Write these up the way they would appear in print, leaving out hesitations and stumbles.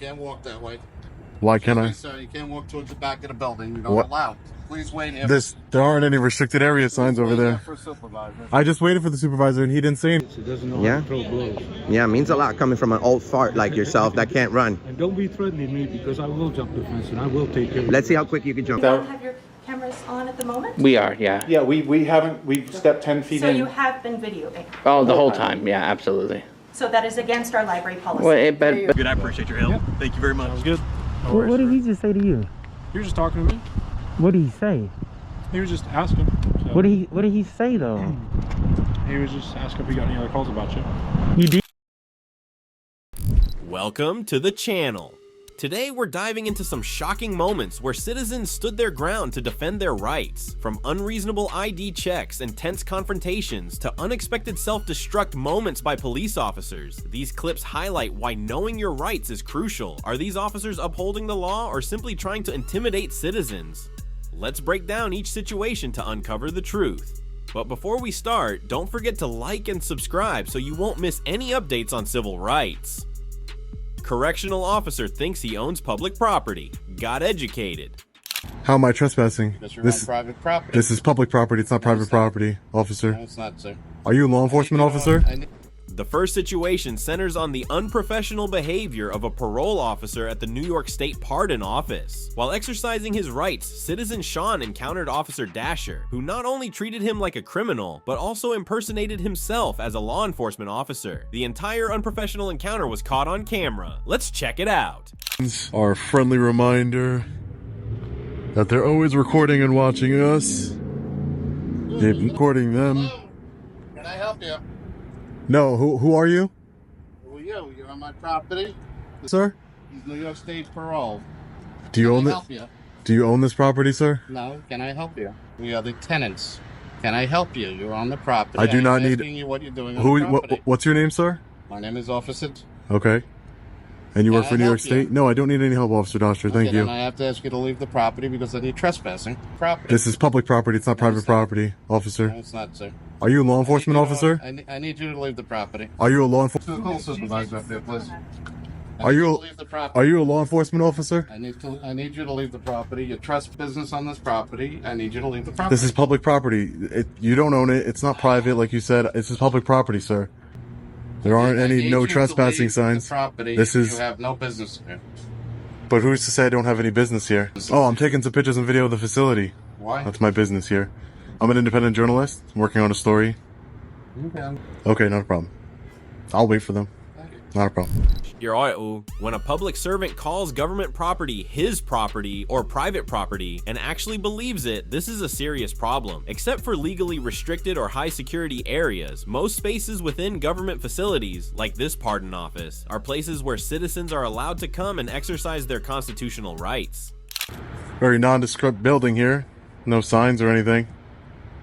Can't walk that way. Why can't I? Sir, you can't walk towards the back of the building. You're not allowed. Please wait here. There aren't any restricted area signs over there. For supervisor. I just waited for the supervisor and he didn't say anything. He doesn't know how to throw blows. Yeah, it means a lot coming from an old fart like yourself that can't run. And don't be threatening me because I will jump the fence and I will take care of it. Let's see how quick you can jump. You don't have your cameras on at the moment? We are, yeah. Yeah, we've stepped 10 feet So in. you have been videoing? Oh, the whole time, yeah, absolutely. So that is against our library policy? Well, it bet. Good, I appreciate your help. Yep. Thank you very much. Sounds good. What did he just say to you? He was just talking to me. What did he say? He was just asking. So. What did he say though? He was just asking if he got any other calls about you. You did? Welcome to the channel. Today we're diving into some shocking moments where citizens stood their ground to defend their rights. From unreasonable ID checks and tense confrontations to unexpected self-destruct moments by police officers, these clips highlight why knowing your rights is crucial. Are these officers upholding the law or simply trying to intimidate citizens? Let's break down each situation to uncover the truth. But before we start, don't forget to like and subscribe so you won't miss any updates on civil rights. Correctional officer thinks he owns public property. Got educated. How am I trespassing? Because you're on private property. This is public property. It's not private property, officer. No, it's not, sir. Are you a law enforcement officer? The first situation centers on the unprofessional behavior of a parole officer at the New York State Pardon Office. While exercising his rights, citizen Sean encountered Officer Dasher, who not only treated him like a criminal, but also impersonated himself as a law enforcement officer. The entire unprofessional encounter was caught on camera. Let's check it out. Our friendly reminder that they're always recording and watching us. They're recording them. Can I help you? No, who are you? Who are you? You're on my property? Sir? He's New York State parole. Do you own Can I it? help you? Do you own this property, sir? No, can I help you? We are the tenants. Can I help you? You're on the property. I do not I'm need- asking you what you're doing on the property. What's your name, sir? My name is Officer. Okay. And you Can work I for New York help you? State? No, I don't need any help, Officer Dasher. Thank Okay, you. then I have to ask you to leave the property because of your trespassing. Property. This is public property. It's not private it's not. property, No, officer. it's not, sir. Are you a law enforcement officer? I need you to leave the property. Are you a law enforcement? Call supervisor up there, please. Are you leave the property? Are you a law enforcement officer? I need you to leave the property. You trust business on this property. I need you to leave the property. This is public property. You don't own it. It's not private, like you said. This is public property, sir. There aren't I any need no you to trespassing leave signs. The property. This is. You have no business here. But who's to say I don't have any business here? Oh, I'm taking some pictures and video of the facility. Why? That's my business here. I'm an independent journalist. I'm working on a story. Okay. Okay, not a problem. I'll wait for them. Not a problem. You're all when a public servant calls government property his property or private property and actually believes it, this is a serious problem. Except for legally restricted or high security areas, most spaces within government facilities, like this pardon office, are places where citizens are allowed to come and exercise their constitutional rights. Very nondescript building here. No signs or anything.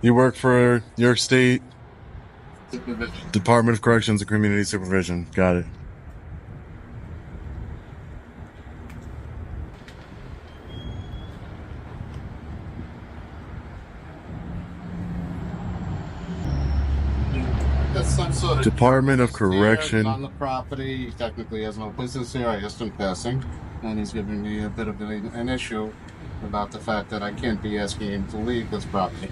You work for New York State Department of Corrections and Community Supervision. Got it. That's some sort of Department of business Correction. here. He's on the property. He technically has no business here. I asked him passing, and he's giving me a bit of an issue about the fact that I can't be asking him to leave this property.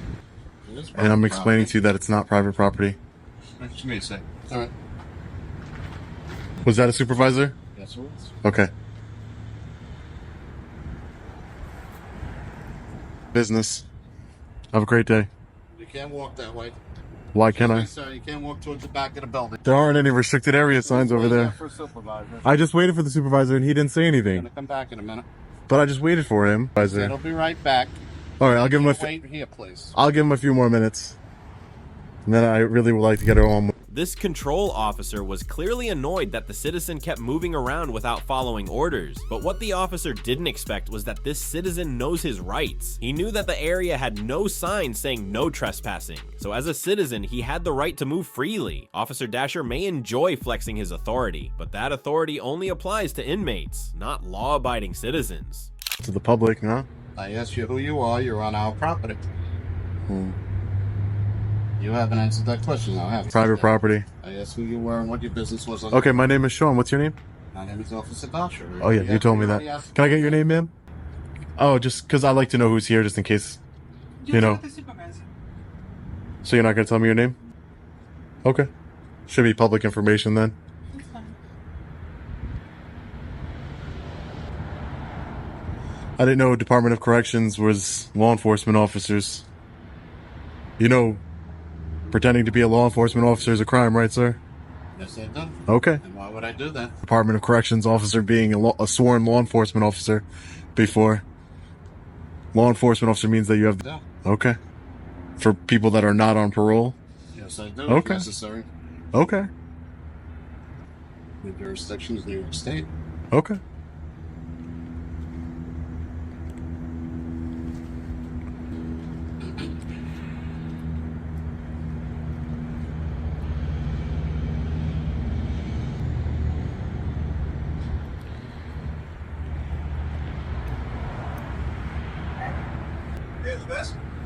And I'm explaining to you that it's not private property. What you mean, say? All right. Was that a supervisor? Yes, it was. Okay. Business. Have a great day. You can't walk that way. Why can't I? Sir, you can't walk towards the back of the building. There aren't any restricted area signs over there. For supervisor. I just waited for the supervisor and he didn't say I'm anything. gonna come back in a minute. But I just waited for him. It'll be right back. All right, I'll give him a. Wait here, please. I'll give him a few more minutes. And then I really would like to get her on. This control officer was clearly annoyed that the citizen kept moving around without following orders. But what the officer didn't expect was that this citizen knows his rights. He knew that the area had no sign saying no trespassing. So as a citizen, he had the right to move freely. Officer Dasher may enjoy flexing his authority, but that authority only applies to inmates, not law-abiding citizens. To the public, huh? I asked you who you are. You're on our property. You haven't answered that question, now, have you? Private property. I asked who you were and what your business was. On Okay, my name is Sean. What's your name? My name is Officer Dasher. Oh yeah, you told me that. Can I get your name, ma'am? Oh, just because I like to know who's here, just in case. You know. So you're not gonna tell me your name? Okay. Should be public information then. I didn't know Department of Corrections was law enforcement officers. You know, pretending to be a law enforcement officer is a crime, right, sir? Yes, I do. Okay. And why would I do that? Department of Corrections officer being a sworn law enforcement officer before. Law enforcement officer means that you have... Yeah. Okay. For people that are not on parole? Yes, I do. Okay. If necessary. Okay. The jurisdiction is New York State. Okay.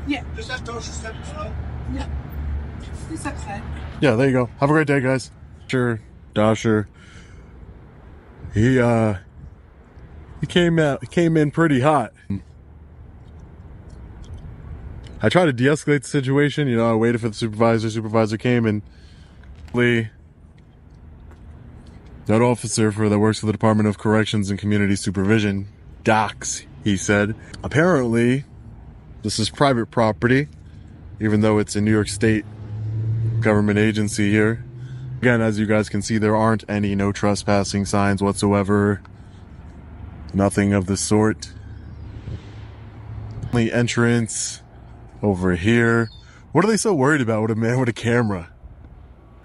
Yeah. Just have to step slow. Yeah. It's okay. Yeah, there you go. Have a great day, guys. Sure, Dasher. He came in pretty hot. I tried to de-escalate the situation. You know, I waited for the supervisor. Supervisor came and that officer that works for the Department of Corrections and Community Supervision, docs, he said. Apparently, this is private property, even though it's a New York State government agency here. Again, as you guys can see, there aren't any no trespassing signs whatsoever. Nothing of the sort. Only entrance over here. What are they so worried about with a man with a camera?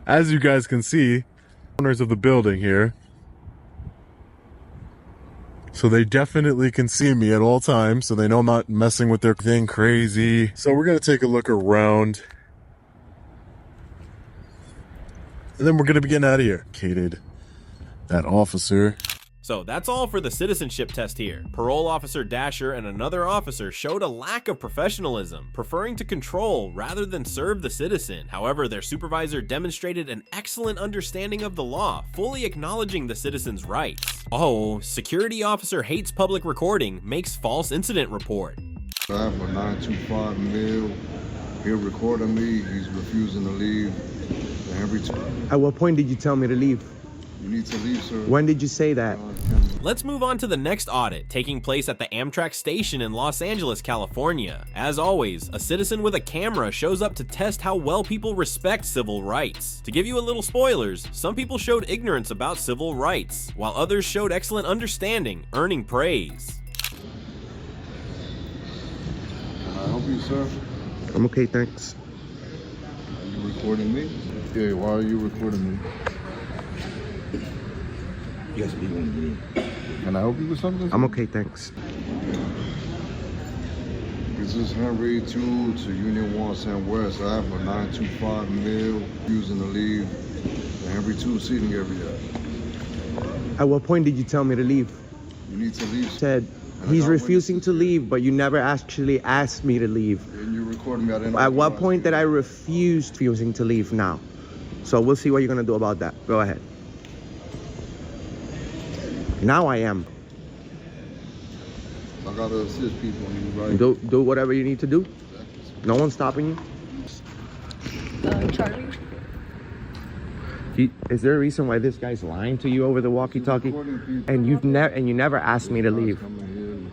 As you guys can see, corners of the building here. So they definitely can see me at all times, so they know I'm not messing with their thing crazy. So we're gonna take a look around. And then we're gonna be getting out of here. That officer. So that's all for the citizenship test here. Parole officer Dasher and another officer showed a lack of professionalism, preferring to control rather than serve the citizen. However, their supervisor demonstrated an excellent understanding of the law, fully acknowledging the citizen's rights. Oh, security officer hates public recording, makes false incident report. I have a 925 mil. He'll recording me. He's refusing to leave. At what point did you tell me to leave? You need to leave, sir. When did you say that? Let's move on to the next audit, taking place at the Amtrak station in Los Angeles, California. As always, a citizen with a camera shows up to test how well people respect civil rights. To give you a little spoilers, some people showed ignorance about civil rights, while others showed excellent understanding, earning praise. Can I help you, sir? I'm okay, thanks. Are you recording me? Yeah, why are you recording me? Yes, please. Can I help you with something? I'm okay, thanks. This is Henry 2 to Union 1 San West. I have a 925 mil using to leave the Henry 2 seating area. At what point did you tell me to leave? You need to leave. Said he's refusing to leave, but you never actually asked me to leave. And you're recording me. At what point did I refuse refusing to leave now? So we'll see what you're gonna do about that. Go ahead. Now I am. I gotta assist people, right? Do whatever you need to do. No one's stopping you. Charlie? Is there a reason why this guy's lying to you over the walkie-talkie? And you never asked me to leave.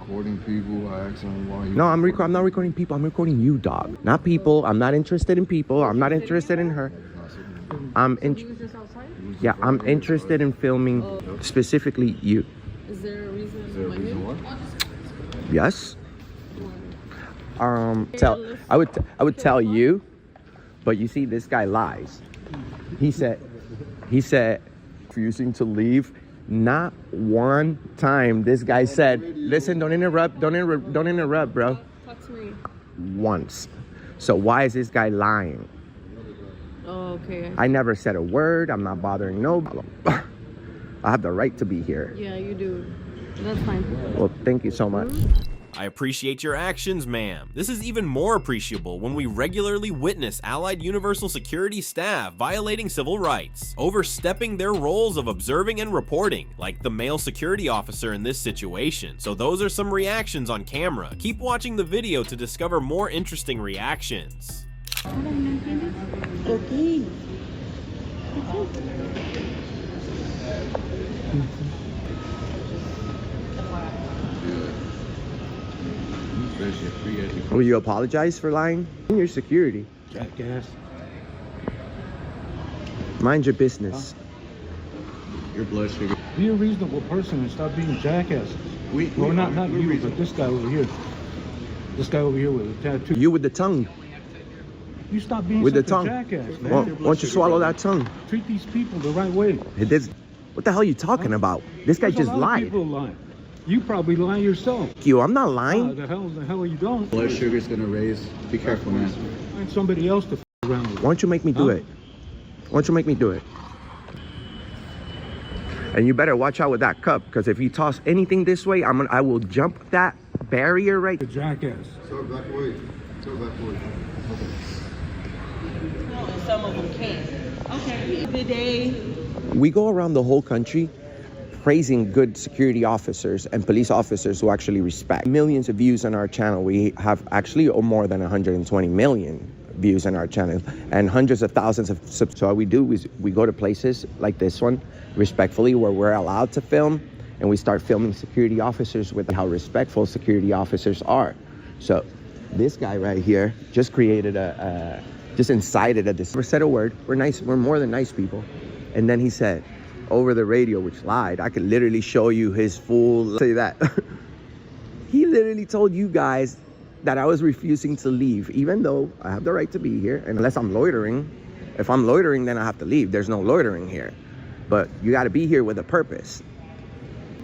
Recording people, I asked him why he... No, I'm not recording people. I'm recording you, dog. Not people. I'm not interested in people. I'm not interested in her. I'm interested in filming specifically you. Is there a reason why? Yes. I would tell you, but you see, this guy lies. He said refusing to leave. Not one time this guy said, listen, don't interrupt, bro. Talk to me. Once. So why is this guy lying? Oh, okay. I never said a word. I'm not bothering nobody. I have the right to be here. Yeah, you do. That's fine. Well, thank you so much. I appreciate your actions, ma'am. This is even more appreciable when we regularly witness Allied Universal Security staff violating civil rights, overstepping their roles of observing and reporting, like the male security officer in this situation. So those are some reactions on camera. Keep watching the video to discover more interesting reactions. Okay. Will you apologize for lying? Your security. Jackass. Mind your business. Your blood sugar. Be a reasonable person and stop being jackasses. Well, not you, but this guy over here. This guy over here with a tattoo. You with the tongue. You stop being With such the tongue. a jackass, man. Why don't you swallow that tongue? Treat these people the right way. What the hell are you talking about? This guy There's just a lot of lied. people lying. You probably lie yourself. You, I'm not lying. The hell you don't. Blood sugar's gonna raise. Be careful, man. Find somebody else to around with. Why don't you make me do it? Why don't you make me do it? And you better watch out with that cup, because if you toss anything this way, I will jump that barrier right. The jackass. Sir, back away. Sir, back away. Some of them can't. Okay. Good day. We go around the whole country praising good security officers and police officers who actually respect. Millions of views on our channel. We have actually more than 120 million views on our channel and hundreds of thousands of subs. So what we do is we go to places like this one, respectfully, where we're allowed to film, and we start filming security officers with how respectful security officers are. So this guy right here just created just incited a never said a word. We're nice. We're more than nice people. And then he said over the radio, which lied. I could literally show you his full, say that. He literally told you guys that I was refusing to leave, even though I have the right to be here. And unless I'm loitering, if I'm loitering, then I have to leave. There's no loitering here. But you got to be here with a purpose.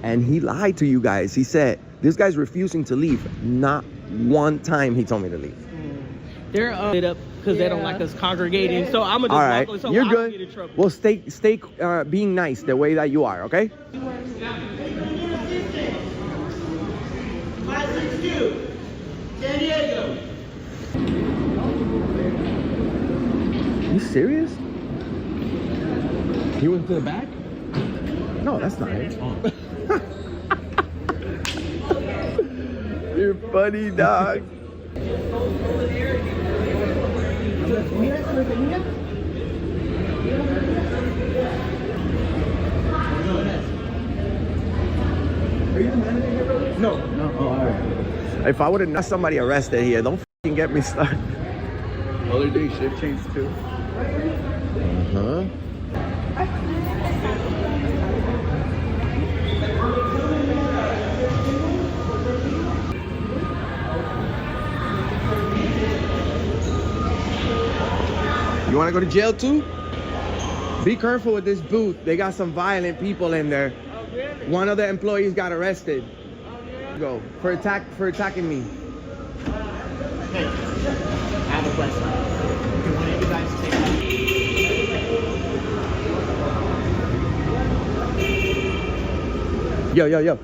And he lied to you guys. He said, this guy's refusing to leave. Not one time he told me to leave. They're it up because they don't like us congregating. So I'm gonna just all right, walk, so you're I good. don't get in trouble. Well, stay being nice the way that you are, okay? 562, San Diego. You serious? He went to the back? No, that's not it. You're funny, dog. No. Oh, all right. If I would have got somebody arrested here, don't fucking get me started. Other day shift change too. Uh-huh. You want to go to jail too? Be careful with this booth. They got some violent people in there. Oh, really? One of the employees got arrested. Go for attacking me. Hey, I have a question. Can one of you guys take Yo.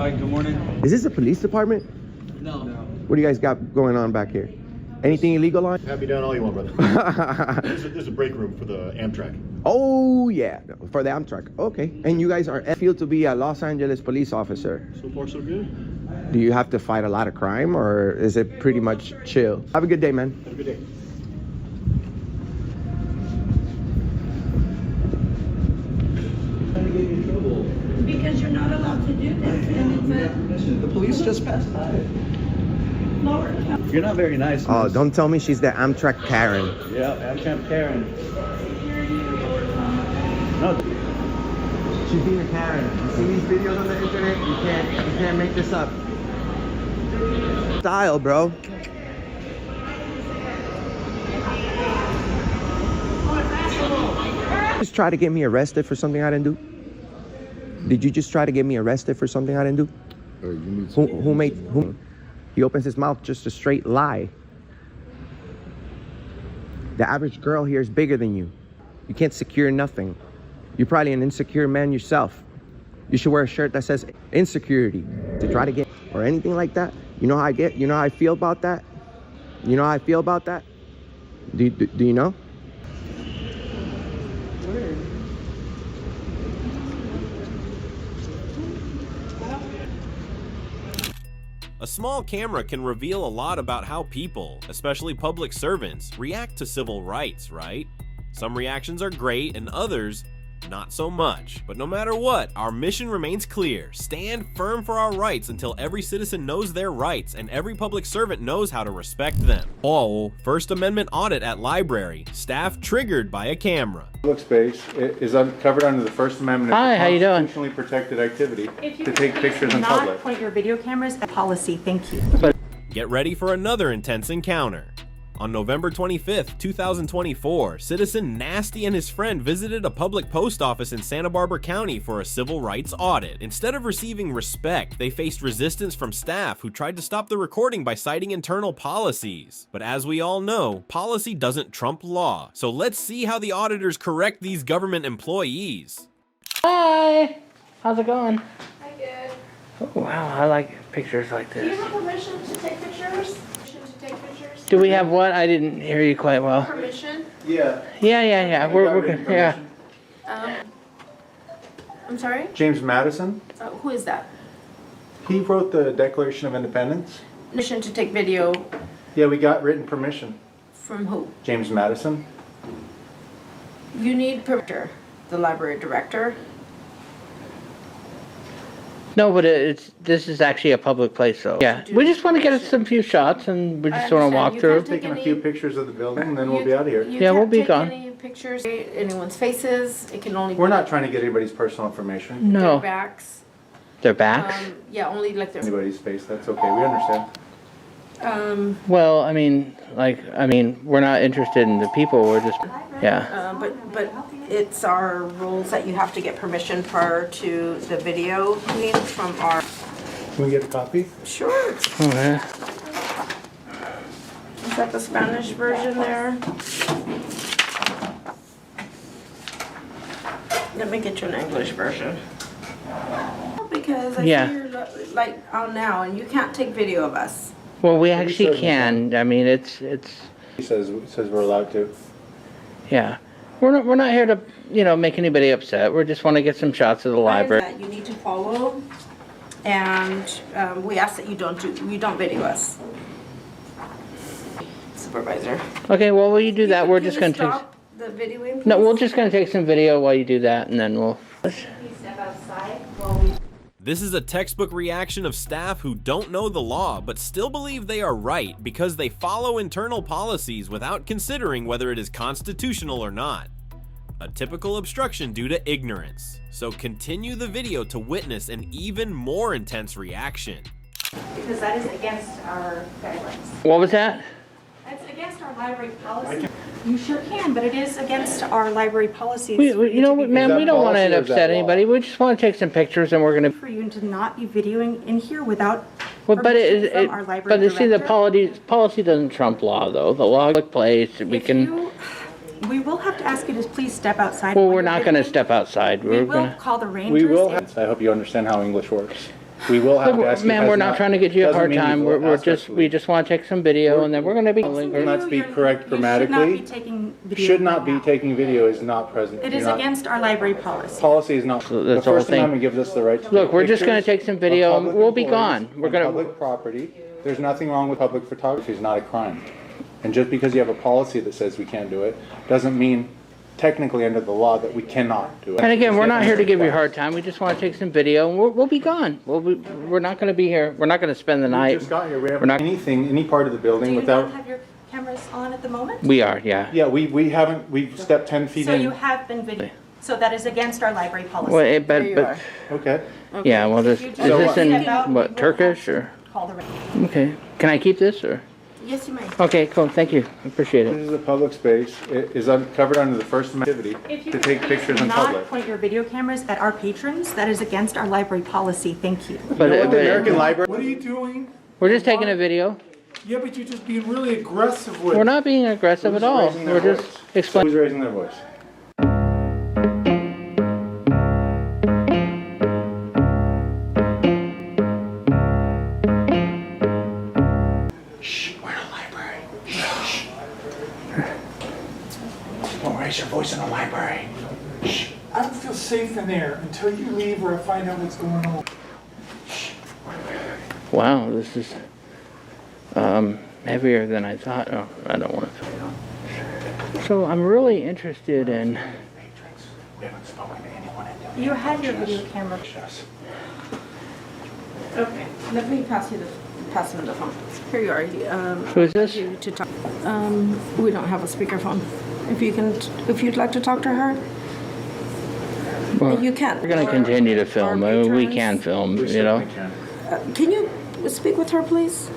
Hi, good morning. Is this a police department? No. What do you guys got going on back here? Anything illegal on? Have you done all you want, brother? there's a break room for the Amtrak. Oh yeah, for the Amtrak. Okay. And you guys are feel to be a Los Angeles police officer. So far, so good. Do you have to fight a lot of crime, or is it pretty much chill? Have a good day, man. Have a good day. Because you're not allowed to do this. And The police just passed by. lower. You're not very nice. Oh, miss. don't tell me she's the Amtrak Karen. Yeah, Amtrak Karen. No. She's being a Karen. You see these videos on the internet? You can't make this up. Style, bro. Just try to get me arrested for something I didn't do? Did you just try to get me arrested for something I didn't do? Who he opens his mouth just a straight lie. The average girl here is bigger than you. You can't secure nothing. You're probably an insecure man yourself. You should wear a shirt that says insecurity to try to get, or anything like that. You know how I get, you know how I feel about that? You know how I feel about that? Do you know? A small camera can reveal a lot about how people, especially public servants, react to civil rights, right? Some reactions are great and others, not so much. But no matter what, our mission remains clear. Stand firm for our rights until every citizen knows their rights and every public servant knows how to respect them. All First Amendment audit at library. Staff triggered by a camera. Public space is covered under the First Amendment. Hi, how you doing? Constitutionally protected activity If you to take pictures in not public. point your video cameras at policy, thank you. Get ready for another intense encounter. On November 25th, 2024, citizen Nasty and his friend visited a public post office in Santa Barbara County for a civil rights audit. Instead of receiving respect, they faced resistance from staff who tried to stop the recording by citing internal policies. But as we all know, policy doesn't trump law. So let's see how the auditors correct these government employees. Hi! How's it going? Hi, good. Oh, wow, I like pictures like Do you this. have permission to take pictures? Permission to take pictures? Do we have what? I didn't hear you quite well. Permission? Yeah. Yeah. We're good. Yeah. I'm sorry? James Madison, Who is that? he wrote the Declaration of Independence. Permission to take video Yeah, we got written permission. from who? James Madison. You need permission. The library director. No, but this is actually a public place, though. Yeah, we just want to get us some few shots, and we just want to walk through. Taking a few pictures of the building, and then we'll be out of here. Yeah, we'll be gone. Any pictures, anyone's faces. It can only. We're not trying to get anybody's personal information. No. Their backs. Their backs? Yeah, only like their. Anybody's face. That's okay. We understand. Well, I mean, we're not interested in the people. We're just, yeah. But it's our rules that you have to get permission prior to the video meeting from our. Can we get a copy? Sure. Okay. Is that the Spanish version there? Let me get you an English version. Because I see you're like on now, and you can't take video of us. Well, we actually can. I mean, it's. He says we're allowed to. Yeah. We're not here to, make anybody upset. We just want to get some shots of the library. That you need to follow, and we ask that you don't video us. Supervisor. Okay, well, while you do that, we're just going to take. Stop the videoing, please? No, we're just going to take some video while you do that, and then we'll. Please step outside while we. This is a textbook reaction of staff who don't know the law but still believe they are right because they follow internal policies without considering whether it is constitutional or not. A typical obstruction due to ignorance. So continue the video to witness an even more intense reaction. Because that is against our guidelines. What was that? It's against our library policy. You sure can, but it is against our library policies. You know what, ma'am, we don't want to upset anybody. We just want to take some pictures, and we're going to. For you to not be videoing in here without. Well, but our library you see, the director. policy doesn't trump law, though. The law took place. We We will have to ask you to please step outside. Well, we're not going to step outside. We will call the rangers. We will. I hope you understand how English works. We will have to ask you. Ma'am, we're not trying to give you a hard time. We just want to take some video, and then we're going to be. Let's be correct grammatically. Should not be taking video is not present. It is against our library policy. Policy is not. The First Amendment gives us the right to. Look, we're just going to take some video, and we'll be gone. We're going to. Public property. There's nothing wrong with public photography. It's not a crime. And just because you have a policy that says we can't do it, doesn't mean technically under the law that we cannot do it. And again, we're not here to give you a hard time. We just want to take some video, and we'll be gone. We're not going to be here. We're not going to spend the night. We just got here. We haven't any part of the building Do you without. not have your cameras on at the moment? We are, yeah. Yeah, we haven't. We've stepped 10 feet So in. you have been videoing. So that is against our library policy. Well, but okay. Yeah, well, is this in what, Turkish or? Call the rangers. Okay, can I keep this or? Yes, you may. Okay, cool. Thank you. Appreciate it. This is a public space. It is covered under the First Amendment activity to take pictures in not public. point your video cameras at our patrons. That is against our library policy. Thank you. But, You know what the American Library. What are you doing? we're just taking a video. Yeah, but you're just being really aggressive with We're not being aggressive at all. We're just explaining. Who's raising their voice? Shh, we're in a library. Shh. Don't raise your voice in a library. Shh. I don't feel safe in there until you leave or I find out what's going on. Wow, this is heavier than I thought. Oh, I don't want to. So I'm really interested in. We haven't spoken to anyone. You had your video camera. Okay, let me pass him the phone. Here you are. Who is this? To talk. We don't have a speakerphone. If you'd like to talk to her, Well, you can. We're going to continue to film. I mean, we can film, you know. Can you speak with her, please?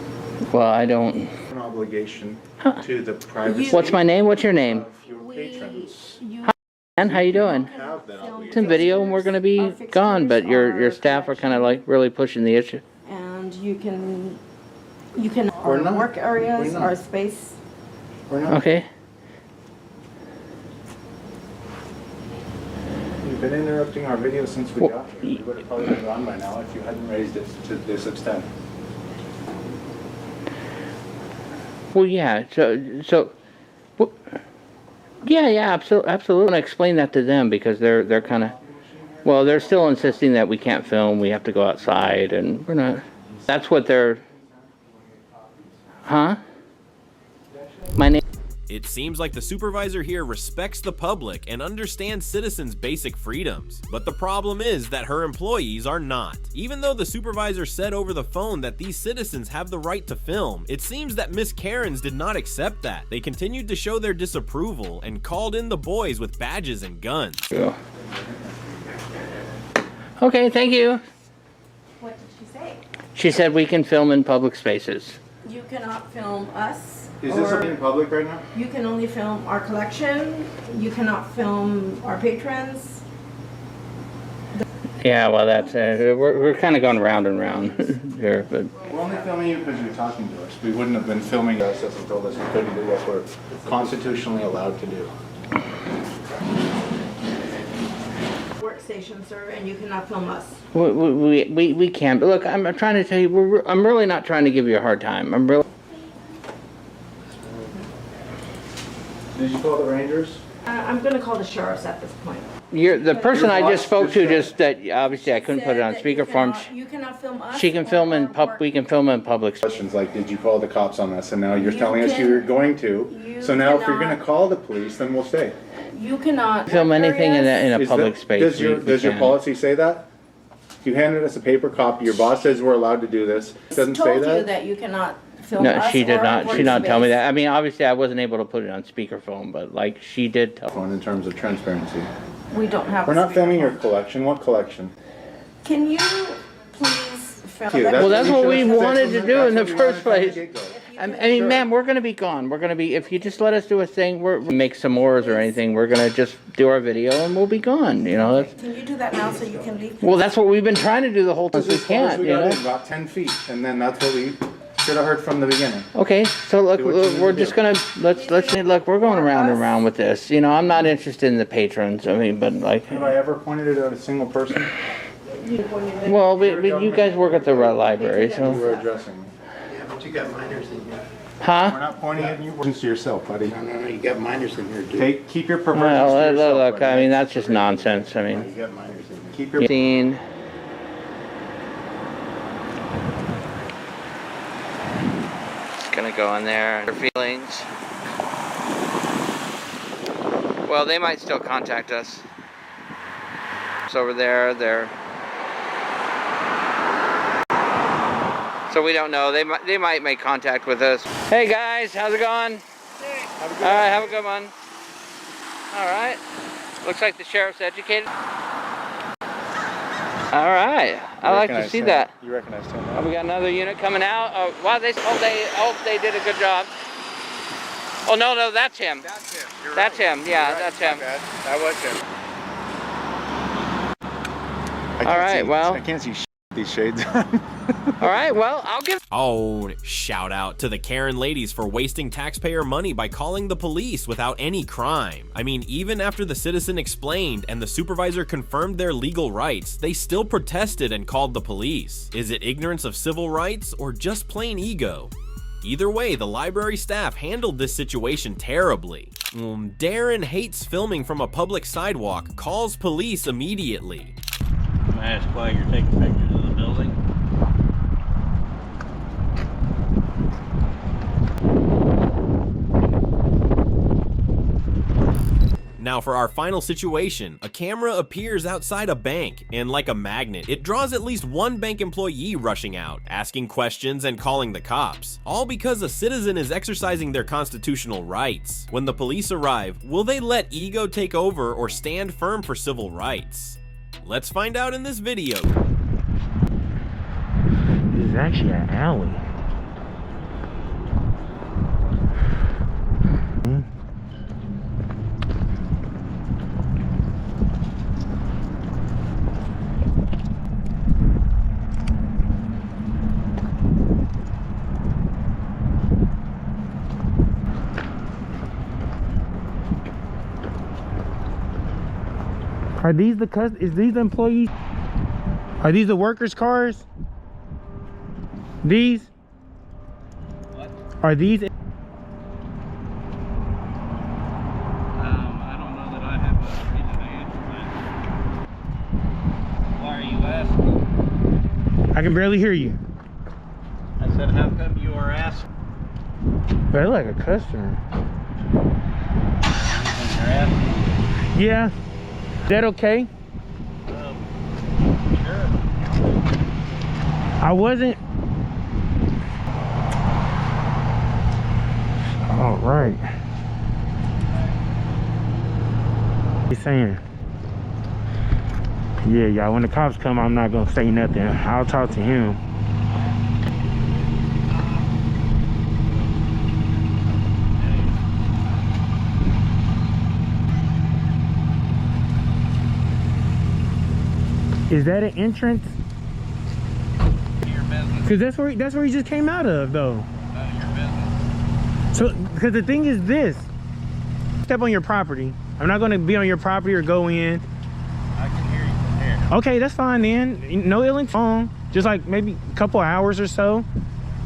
Well, I don't. An obligation to the privacy. What's my name? What's your name? Of your patrons. Hi, man. How you doing? Have that obligation. It's in video, and we're going to be gone. But your staff are kind of like really pushing the issue. And you can We're not. work areas, We're not. our space. We're not. Okay. You've been interrupting our video since we got here. We would have probably been gone by now if you hadn't raised it to this extent. Well, yeah. Yeah, absolutely. I want to explain that to them because they're kind of, well, they're still insisting that we can't film. We have to go outside, and we're not. That's what they're. Huh? My name. It seems like the supervisor here respects the public and understands citizens' basic freedoms. But the problem is that her employees are not. Even though the supervisor said over the phone that these citizens have the right to film, it seems that Miss Karens did not accept that. They continued to show their disapproval and called in the boys with badges and guns. Yeah. Okay, thank you. What did she say? She said we can film in public spaces. You cannot film us. Is this in public right now? You can only film our collection. You cannot film our patrons. Yeah, well, that's we're kind of going round and round here, but We're only filming you because you're talking to us. We wouldn't have been filming us if you told us we couldn't do what we're constitutionally allowed to do. Workstation, sir, and you cannot film us. we can. But look, I'm trying to tell you, I'm really not trying to give you a hard time. I'm really. Did you call the Rangers? I'm going to call the sheriffs at this point. The person I just spoke to just that obviously I couldn't put it on speakerphone. You cannot film us. She can film in we can film in public. Questions like, did you call the cops on us? And now you're telling us you're going to. So now if you're going to call the police, then we'll stay. You cannot film anything in a public space. Does your policy say that? You handed us a paper copy. Your boss says we're allowed to do this. It doesn't say told you that. that you cannot film No, us she did or not. our She did not tell me workspace. that. I mean, obviously, I wasn't able to put it on speakerphone, but like she did tell. In terms of transparency, We don't have. we're a not filming your speakerphone. collection. What collection? Can you please film? Thank you. Well, that's what we That's wanted to do in the that's what we first wanted place. from the get-go. I mean, ma'am, we're going to be gone. We're going to be, if you just let us do a thing, we'll make some s'mores or anything. We're going to just do our video and we'll be gone, you know. That's, Can you do that now so you can leave? well, that's what we've been trying to do the whole time. We As far as can't, we you got know. in, about 10 feet, and then that's what we should have heard from the beginning. Okay, so look, Do what you need we're to just do. going to, look, we're going around and around with this. You know, I'm not interested in the patrons. I mean, but like, Have I ever pointed it at a single person? well, you guys work at the library, You so. were addressing me. Yeah, but you got minors in here. Huh? We're not pointing at you. We're to yourself, buddy. No, you got minors in here, dude. Keep your perversions Well, to yourself, look, buddy. I mean, that's just nonsense. I You mean, got minors in here. Keep your... scene. Just gonna go in there. Their feelings. Well, they might still contact us. It's over there. So we don't know. They might make contact with us. Hey guys, how's it going? All right, have a good one. All right. Looks like the sheriff's educated. All right. I like to see that. You recognize him? Oh, we got another unit coming out. Wow, they did a good job. Oh no, that's him. That's him. You're that's right. him. Yeah, Right. that's him. That was him. All right. Well, I can't see these shades. all right. Well, I'll give. Oh, shout out to the Karen ladies for wasting taxpayer money by calling the police without any crime. I mean, even after the citizen explained and the supervisor confirmed their legal rights, they still protested and called the police. Is it ignorance of civil rights or just plain ego? Either way, the library staff handled this situation terribly. Darren hates filming from a public sidewalk, calls police immediately. I'm gonna ask why you're taking pictures of the building. Now for our final situation, a camera appears outside a bank, and like a magnet, it draws at least one bank employee rushing out, asking questions and calling the cops. All because a citizen is exercising their constitutional rights. When the police arrive, will they let ego take over or stand firm for civil rights? Let's find out in this video. This is actually an alley. Are these is these the employees? Are these the workers' cars? These? What? Are these? I don't know that I have a reason to answer that. Why are you asking? I can barely hear you. I said, how come you are asking? They're like a customer. You're asking? Yeah. Is that okay? Sure. I wasn't. All right. He's saying. Yeah, y'all. When the cops come, I'm not gonna say nothing. I'll talk to him. Is that an entrance? Your business. Cause that's where he just came out of, though. None of your business. So, because the thing is this: step on your property. I'm not gonna be on your property or go in. I can hear you from here. Okay, that's fine then. No ill intent. Just like maybe a couple hours or so.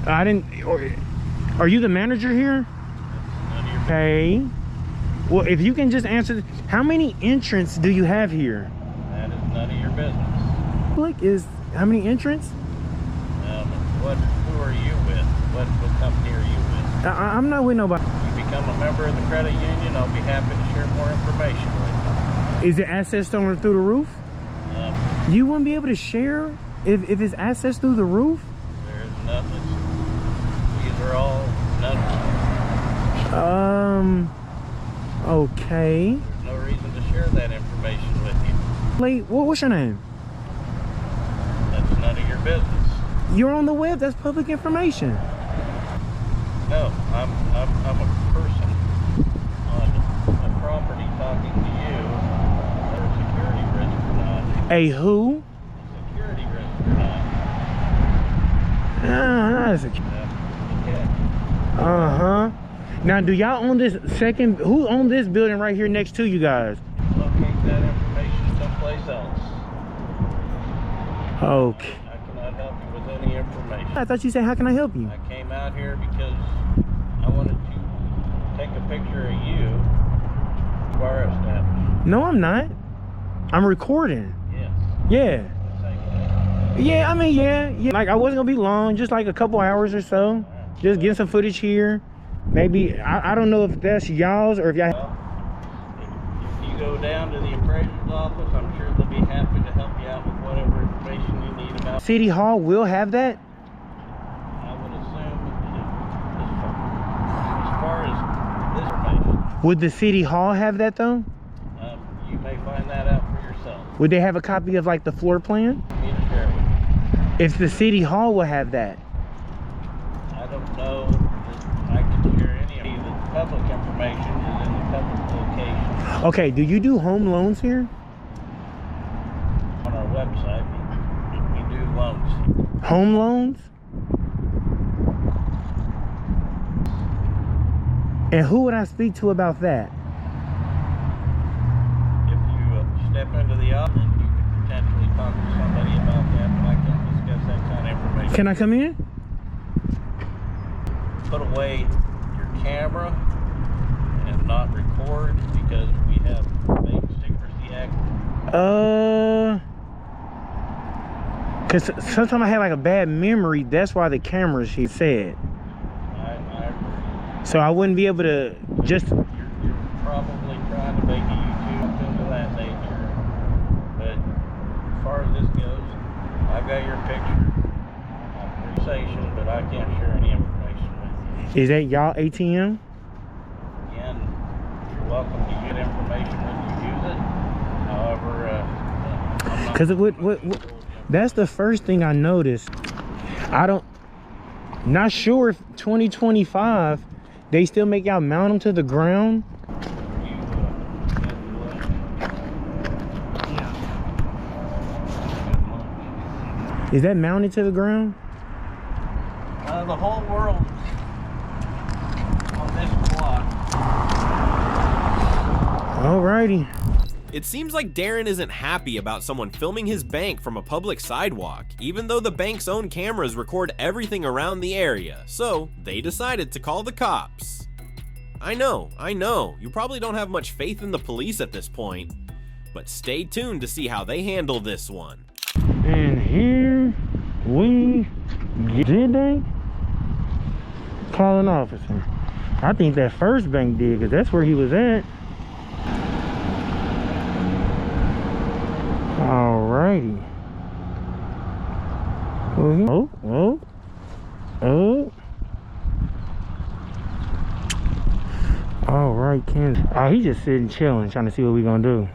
I didn't. Are you the manager here? None of your business. Okay. Well, if you can just answer, how many entrants do you have here? That is none of your business. Like, is how many entrants? Who are you with? What company are you with? I'm not with nobody. You become a member of the credit union, I'll be happy to share more information with you. Is it access through the roof? You wouldn't be able to share if it's access through the roof? There's nothing. These are all nothing. Okay. There's no reason to share that information with you. Wait, what's your name? That's none of your business. You're on the web. That's public information. No, I'm a person on a property talking to you. There's a security risk or not. A who? Security risk or not. Not a security. Uh-huh. Now, do y'all own this second? Who owns this building right here next to you guys? Locate that information someplace else. Okay. I cannot help you with any information. I thought you said, how can I help you? I came out here because I wanted to take a picture of you of our establishment. No, I'm not. I'm recording. Yes. Yeah. Yeah, I mean, yeah. Like, I wasn't gonna be long, just like a couple hours or so. Just getting some footage here. Maybe, I don't know if that's y'all's or if y'all... Well, if you go down to the appraiser's office, I'm sure they'll be happy to help you out with whatever information you need about. City Hall will have that? I would assume as far as this information, Would the City Hall have that though? you may find that out for yourself. Would they have a copy of like the floor plan? If the city hall will have that. I don't know that I can share any of the public information is in the public location. Okay, do you do home loans here? On our website, we do loans. Home loans? And who would I speak to about that? If you step into the office, you could potentially talk to somebody about that, but I can't discuss that kind of information. Can I come in? Put away your camera and not record because we have Bank Secrecy Act. Cause sometimes I have like a bad memory. That's why the camera, she said. So I wouldn't be able to just. You're probably trying to make a YouTube thing of that nature, but as far as this goes, I've got your picture, conversation, but I can't share any information with you. Is that y'all ATM? Again, you're welcome to get information when you use it. However, Cause that's the first thing I noticed. Not sure if 2025 they still make y'all mount them to the ground. Is that mounted to the ground? The whole world on this block. Alrighty. It seems like Darren isn't happy about someone filming his bank from a public sidewalk, even though the bank's own cameras record everything around the area, so they decided to call the cops. I know, you probably don't have much faith in the police at this point, but stay tuned to see how they handle this one. And here we did they call an officer? I think that first bank did, because that's where he was at. Alrighty. Oh. Alright, Kansas. Oh, he's just sitting chilling, trying to see what we gonna do.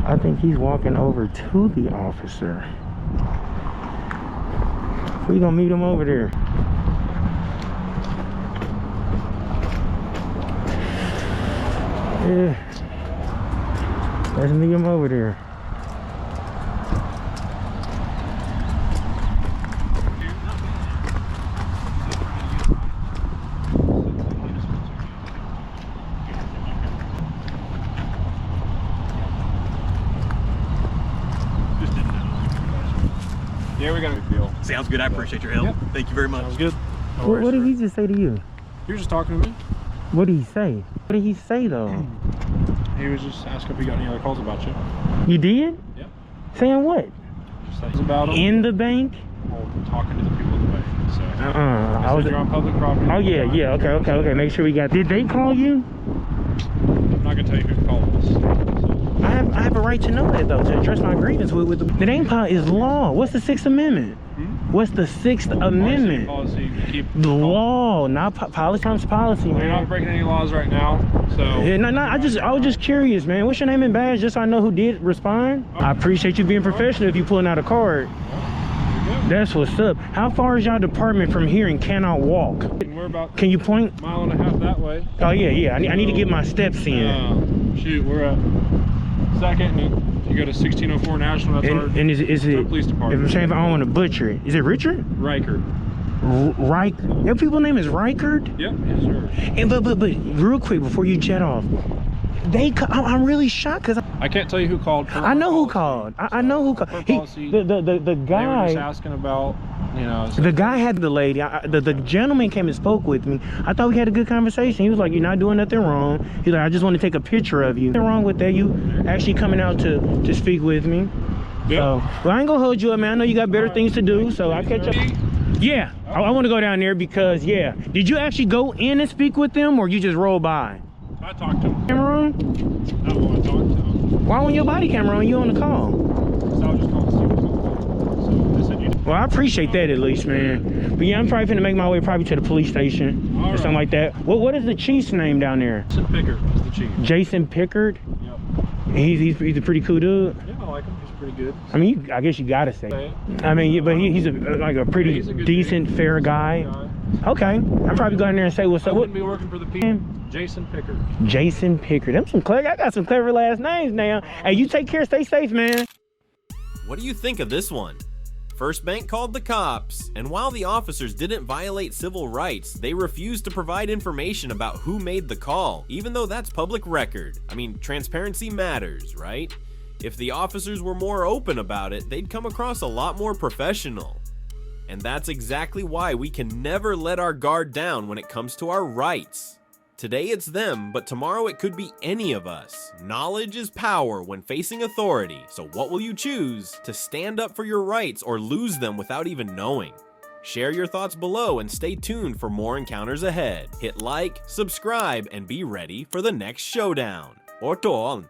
I think he's walking over to the officer. We gonna meet him over there. Yeah. Let's meet him over there. Yeah, we got a deal. Sounds good. I appreciate your help. Yep. Thank you very much. Sounds good. What did he just say to you? He was just talking to me. What did he say? What did he say though? He was just asking if you got any other calls about you. You did? Yeah. Saying what? Just saying about him. In the bank? Well, talking to the people in the bank. So. I was. You're on public property. Oh yeah. Okay. Make sure we got. Did they call you? I'm not gonna tell you who called us. So. I have a right to know that though, to address my grievance with the name policy is law. What's the 6th Amendment? What's the 6th Amendment? Policy to keep the law, not policy comes policy, man. You're not breaking any laws right now, so. Yeah, no. I was just curious, man. What's your name and badge, just so I know who did respond? I appreciate you being professional if you pulling out a card. That's what's up. How far is y'all department from here and cannot walk? We're about. Can you point? A mile and a half that way. Oh yeah. I need to get my steps in. Shoot, we're at 2nd, and you go to 1604 National. That's our police department. If I don't want to butcher it, is it Richard? Reichert. Your people's name is Reichert? Yep, yes sir. And but real quick before you jet off, I'm really shocked because I can't tell you who called. I know who called. I know who called. The guy. They were just asking about, you know. The guy had the lady. The gentleman came and spoke with me. I thought we had a good conversation. He was like, "You're not doing nothing wrong." He's like, "I just want to take a picture of you." Nothing wrong with that. You actually coming out to speak with me. Yeah. So, well, I ain't gonna hold you up, man. I know you got better things to do. So I'll catch up. Yeah, I want to go down there because Did you actually go in and speak with them, or you just roll by? I talked to him. Camera on? I want to talk to him. Why when your body camera on? You on the call? So I was just calling to see what's going on. So they said you. Well, I appreciate that at least, man. But yeah, I'm probably gonna make my way probably to the police station or something like that. What is the chief's name down there? Jason Pickard is the chief. Jason Pickard? Yep. He's a pretty cool dude. Yeah, I like him. He's pretty good. I mean, I guess you gotta say. I mean, but he's like a pretty decent, fair guy. Okay, I'm probably going there and say what's up. I wouldn't be working for the people. Jason Pickard. Jason Pickard. Them some clever. I got some clever last names now. Hey, you take care. Stay safe, man. What do you think of this one? First Bank called the cops, and while the officers didn't violate civil rights, they refused to provide information about who made the call, even though that's public record. I mean, transparency matters, right? If the officers were more open about it, they'd come across a lot more professional. And that's exactly why we can never let our guard down when it comes to our rights. Today it's them, but tomorrow it could be any of us. Knowledge is power when facing authority, so what will you choose? To stand up for your rights or lose them without even knowing? Share your thoughts below and stay tuned for more encounters ahead. Hit like, subscribe, and be ready for the next showdown. Ortoon!